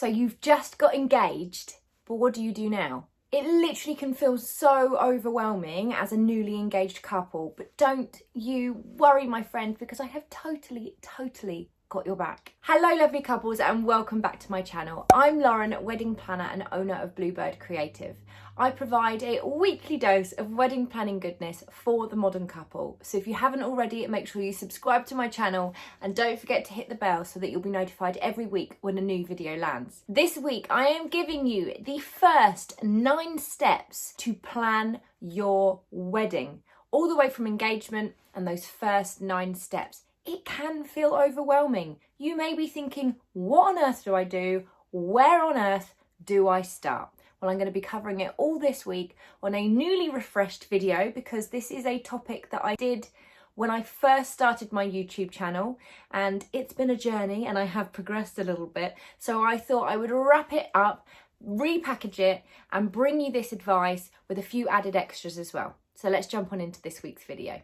So you've just got engaged, but what do you do now? It literally can feel so overwhelming as a newly engaged couple, but don't you worry, my friend, because I have totally got your back. Hello lovely couples and welcome back to my channel. I'm Lauren, wedding planner and owner of Bluebird Creative. I provide a weekly dose of wedding planning goodness for the modern couple. So if you haven't already, make sure you subscribe to my channel and don't forget to hit the bell so that you'll be notified every week when a new video lands. This week I am giving you the first 9 steps to plan your wedding, all the way from engagement and those first 9 steps. It can feel overwhelming. You may be thinking, what on earth do I do? Where on earth do I start? Well, I'm going to be covering it all this week on a newly refreshed video because this is a topic that I did when I first started my YouTube channel, and it's been a journey and I have progressed a little bit. So I thought I would wrap it up, repackage it and bring you this advice with a few added extras as well. So let's jump on into this week's video.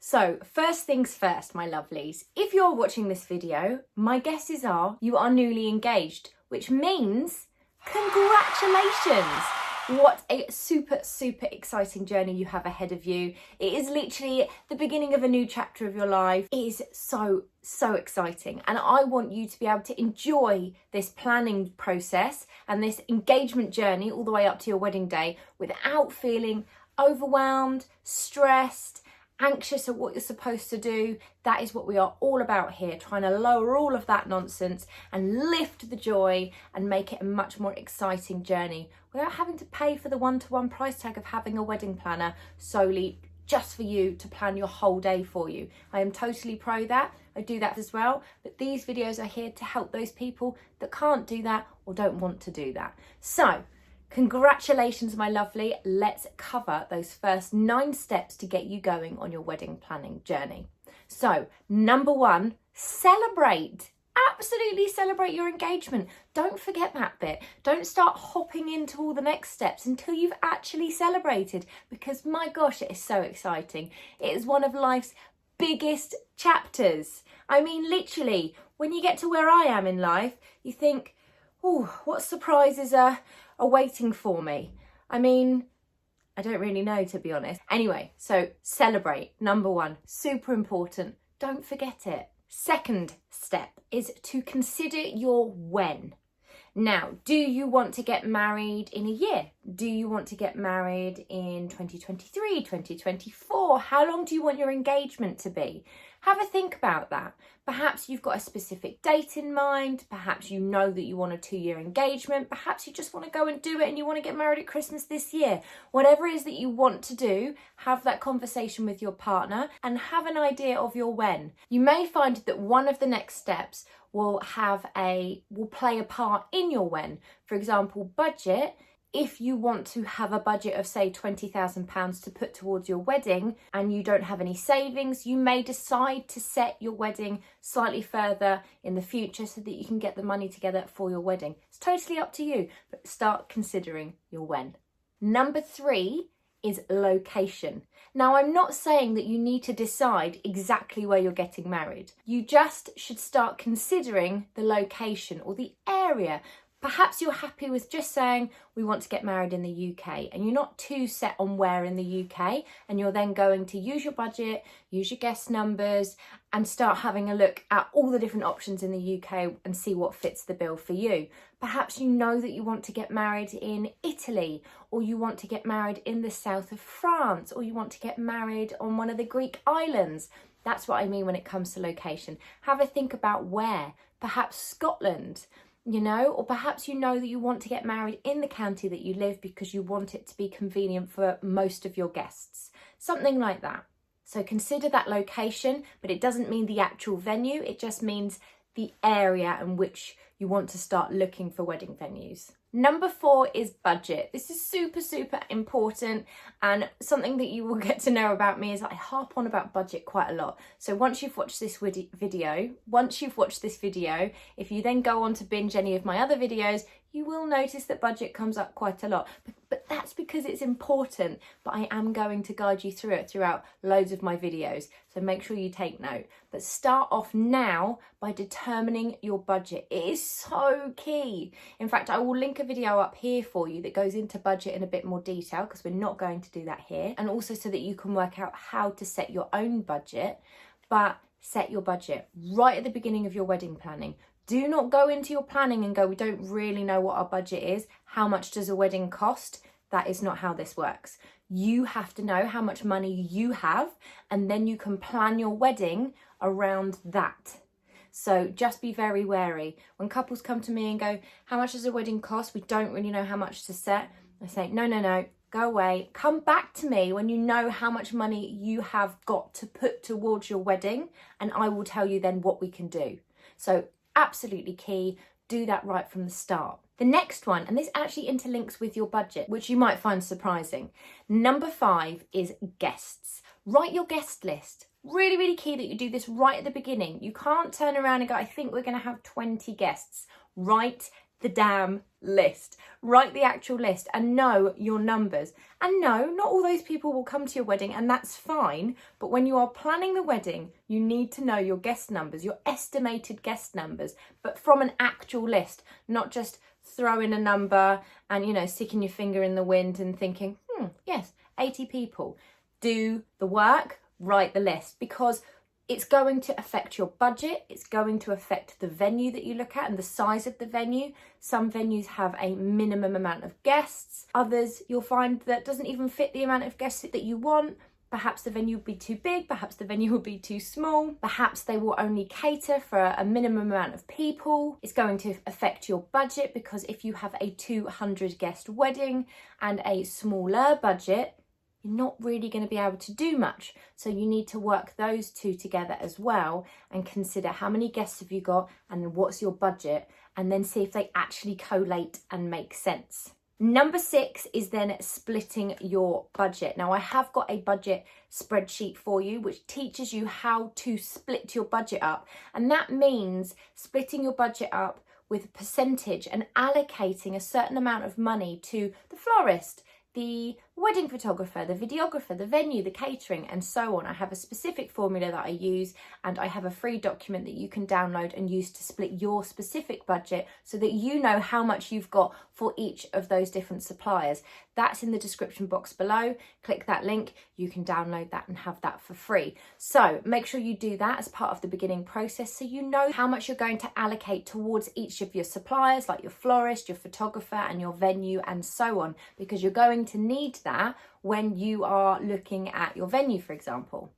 So first things first, my lovelies, if you're watching this video, my guesses are you are newly engaged, which means congratulations. What a super exciting journey you have ahead of you. It is literally the beginning of a new chapter of your life. It is so exciting, and I want you to be able to enjoy this planning process and this engagement journey all the way up to your wedding day without feeling overwhelmed, stressed, anxious at what you're supposed to do. That is what we are all about here, trying to lower all of that nonsense and lift the joy and make it a much more exciting journey without having to pay for the one-to-one price tag of having a wedding planner solely just for you to plan your whole day for you. I am totally pro that. I do that as well, but these videos are here to help those people that can't do that or don't want to do that. So congratulations, my lovely. Let's cover those first 9 steps to get you going on your wedding planning journey. So, number 1, celebrate. Absolutely celebrate your engagement. Don't forget that bit. Don't start hopping into all the next steps until you've actually celebrated, because my gosh, it is so exciting. It is one of life's biggest chapters. I mean, literally, when you get to where I am in life, you think, oh, what surprises are waiting for me? I mean, I don't really know, to be honest. Anyway, so celebrate, number 1, super important. Don't forget it. Second step is to consider your when. Now, do you want to get married in a year? Do you want to get married in 2023, 2024? How long do you want your engagement to be? Have a think about that. Perhaps you've got a specific date in mind. Perhaps you know that you want a 2-year engagement. Perhaps you just want to go and do it and you want to get married at Christmas this year. Whatever it is that you want to do, have that conversation with your partner and have an idea of your when. You may find that one of the next steps will play a part in your when. For example, budget. If you want to have a budget of, say, £20,000 to put towards your wedding and you don't have any savings, you may decide to set your wedding slightly further in the future so that you can get the money together for your wedding. It's totally up to you, but start considering your when. Number 3 is location. Now, I'm not saying that you need to decide exactly where you're getting married. You just should start considering the location or the area. Perhaps you're happy with just saying, we want to get married in the UK, and you're not too set on where in the UK, and you're then going to use your budget, use your guest numbers, and start having a look at all the different options in the UK and see what fits the bill for you. Perhaps you know that you want to get married in Italy, or you want to get married in the south of France, or you want to get married on one of the Greek islands. That's what I mean when it comes to location. Have a think about where. Perhaps Scotland. Or perhaps you know that you want to get married in the county that you live because you want it to be convenient for most of your guests. Something like that. So consider that location, but it doesn't mean the actual venue. It just means the area in which you want to start looking for wedding venues. Number 4 is budget. This is super important, and something that you will get to know about me is I harp on about budget quite a lot. So once you've watched this video, if you then go on to binge any of my other videos, you will notice that budget comes up quite a lot. But that's because it's important. But I am going to guide you through it throughout loads of my videos. So make sure you take note. But start off now by determining your budget. It is so key. In fact, I will link a video up here for you that goes into budget in a bit more detail, because we're not going to do that here. And also so that you can work out how to set your own budget. But set your budget right at the beginning of your wedding planning. Do not go into your planning and go, we don't really know what our budget is. How much does a wedding cost? That is not how this works. You have to know how much money you have, and then you can plan your wedding around that. So just be very wary. When couples come to me and go, how much does a wedding cost? We don't really know how much to set. I say, no, go away. Come back to me when you know how much money you have got to put towards your wedding, and I will tell you then what we can do. So absolutely key, do that right from the start. The next one, and this actually interlinks with your budget, which you might find surprising. Number 5 is guests. Write your guest list. Really, really key that you do this right at the beginning. You can't turn around and go, I think we're going to have 20 guests. Write the damn list. Write the actual list and know your numbers. And no, not all those people will come to your wedding, and that's fine. But when you are planning the wedding, you need to know your guest numbers, your estimated guest numbers, but from an actual list, not just throw in a number and, you know, sticking your finger in the wind and thinking, yes, 80 people. Do the work, write the list, because it's going to affect your budget. It's going to affect the venue that you look at and the size of the venue. Some venues have a minimum amount of guests. Others, you'll find that doesn't even fit the amount of guests that you want. Perhaps the venue will be too big. Perhaps the venue will be too small. Perhaps they will only cater for a minimum amount of people. It's going to affect your budget, because if you have a 200 guest wedding and a smaller budget, you're not really going to be able to do much. So you need to work those two together as well and consider how many guests have you got and what's your budget, and then see if they actually collate and make sense. Number 6 is then splitting your budget. Now I have got a budget spreadsheet for you which teaches you how to split your budget up, and that means splitting your budget up with a percentage and allocating a certain amount of money to the florist, the wedding photographer, the videographer, the venue, the catering, and so on. I have a specific formula that I use, and I have a free document that you can download and use to split your specific budget so that you know how much you've got for each of those different suppliers. That's in the description box below. Click that link, you can download that and have that for free. So make sure you do that as part of the beginning process, so you know how much you're going to allocate towards each of your suppliers, like your florist, your photographer, and your venue, and so on, because you're going to need that when you are looking at your venue, for example.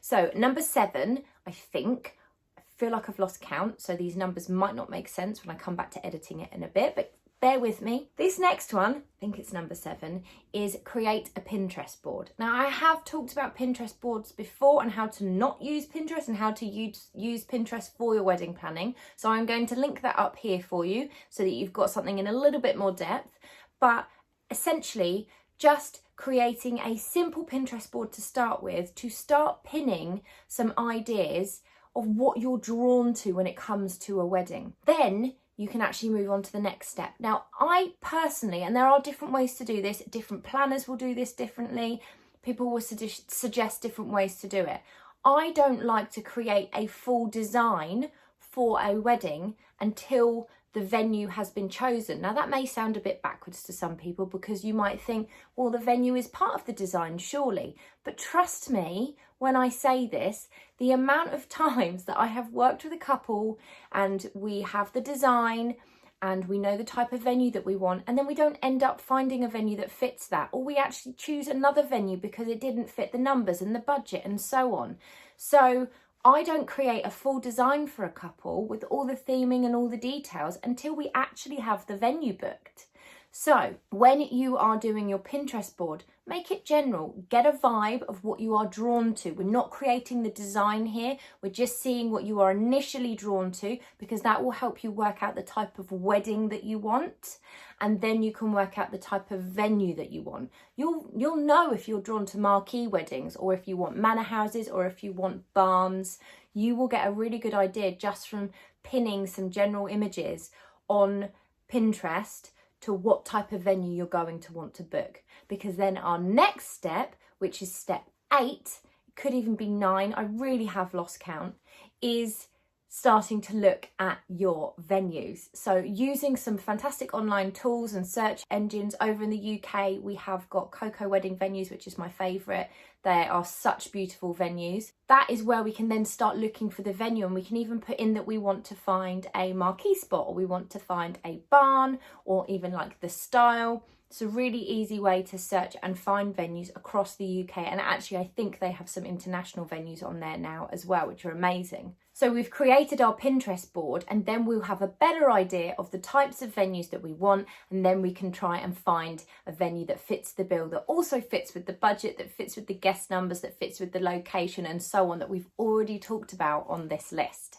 So number 7, I feel like I've lost count, so these numbers might not make sense when I come back to editing it in a bit, but bear with me. This next one, I think it's number 7, is create a Pinterest board. Now I have talked about Pinterest boards before and how to not use Pinterest and how to use Pinterest for your wedding planning. So I'm going to link that up here for you so that you've got something in a little bit more depth. But essentially, just creating a simple Pinterest board to start with, to start pinning some ideas of what you're drawn to when it comes to a wedding. Then you can actually move on to the next step. Now, I personally, and there are different ways to do this, different planners will do this differently, people will suggest different ways to do it. I don't like to create a full design for a wedding until the venue has been chosen. Now that may sound a bit backwards to some people, because you might think, well, the venue is part of the design, surely. But trust me when I say this, the amount of times that I have worked with a couple and we have the design and we know the type of venue that we want, and then we don't end up finding a venue that fits that, or we actually choose another venue because it didn't fit the numbers and the budget and so on. So I don't create a full design for a couple with all the theming and all the details until we actually have the venue booked. So when you are doing your Pinterest board, make it general. Get a vibe of what you are drawn to. We're not creating the design here. We're just seeing what you are initially drawn to, because that will help you work out the type of wedding that you want. And then you can work out the type of venue that you want. You'll know if you're drawn to marquee weddings, or if you want manor houses, or if you want barns. You will get a really good idea just from pinning some general images on Pinterest to what type of venue you're going to want to book. Because then our next step, which is step 8, could even be 9, I really have lost count, is starting to look at your venues. So using some fantastic online tools and search engines. Over in the UK, we have got Coco Wedding Venues, which is my favourite. They are such beautiful venues. That is where we can then start looking for the venue, and we can even put in that we want to find a marquee spot, or we want to find a barn, or even like the style. It's a really easy way to search and find venues across the UK. And actually, I think they have some international venues on there now as well, which are amazing. So we've created our Pinterest board, and then we'll have a better idea of the types of venues that we want. And then we can try and find a venue that fits the bill, that also fits with the budget, that fits with the guest numbers, that fits with the location and so on, that we've already talked about on this list.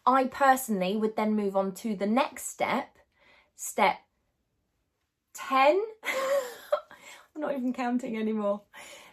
I personally would then move on to the next step, step 10. I'm not even counting anymore.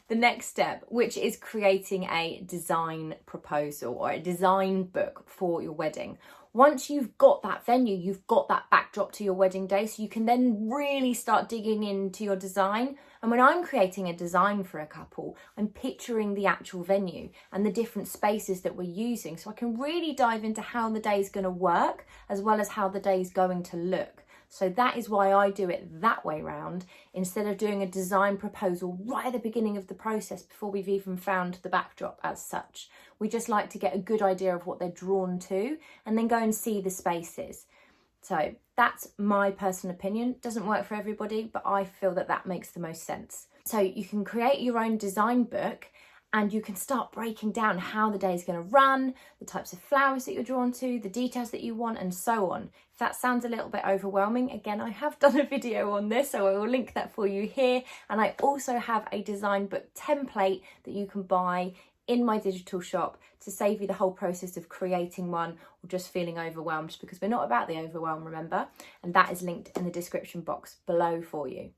The next step, which is creating a design proposal or a design book for your wedding. Once you've got that venue, you've got that backdrop to your wedding day, so you can then really start digging into your design. And when I'm creating a design for a couple, I'm picturing the actual venue and the different spaces that we're using, so I can really dive into how the day is going to work as well as how the day is going to look. So that is why I do it that way round, instead of doing a design proposal right at the beginning of the process before we've even found the backdrop as such. We just like to get a good idea of what they're drawn to and then go and see the spaces. So that's my personal opinion. Doesn't work for everybody, but I feel that that makes the most sense. So you can create your own design book, and you can start breaking down how the day is going to run, the types of flowers that you're drawn to, the details that you want, and so on. If that sounds a little bit overwhelming, again, I have done a video on this, so I will link that for you here. And I also have a design book template that you can buy in my digital shop to save you the whole process of creating one or just feeling overwhelmed, because we're not about the overwhelm, remember? And that is linked in the description box below for you.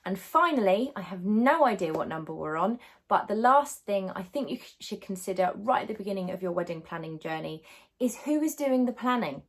And finally, I have no idea what number we're on, but the last thing I think you should consider right at the beginning of your wedding planning journey is who is doing the planning.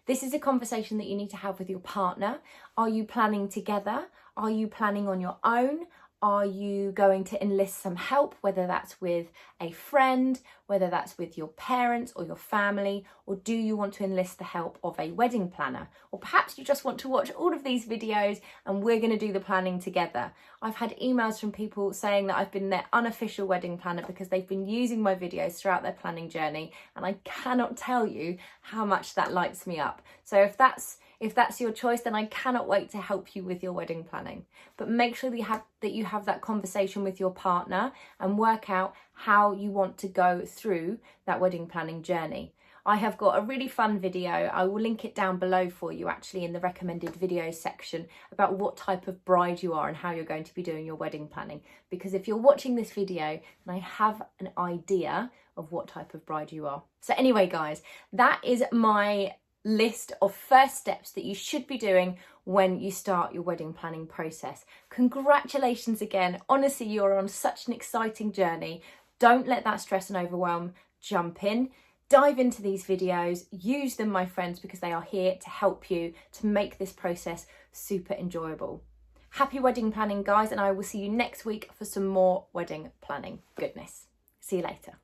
This is a conversation that you need to have with your partner. Are you planning together? Are you planning on your own? Are you going to enlist some help, whether that's with a friend, whether that's with your parents or your family, or do you want to enlist the help of a wedding planner? Or perhaps you just want to watch all of these videos and we're going to do the planning together. I've had emails from people saying that I've been their unofficial wedding planner because they've been using my videos throughout their planning journey, and I cannot tell you how much that lights me up. So if that's your choice, then I cannot wait to help you with your wedding planning. But make sure that you have that conversation with your partner and work out how you want to go through that wedding planning journey. I have got a really fun video. I will link it down below for you, actually, in the recommended videos section, about what type of bride you are and how you're going to be doing your wedding planning. Because if you're watching this video, then I have an idea of what type of bride you are. So anyway, guys, that is my list of first steps that you should be doing when you start your wedding planning process. Congratulations again. Honestly, you're on such an exciting journey. Don't let that stress and overwhelm jump in. Dive into these videos, use them, my friends, because they are here to help you to make this process super enjoyable. Happy wedding planning, guys, and I will see you next week for some more wedding planning goodness. See you later.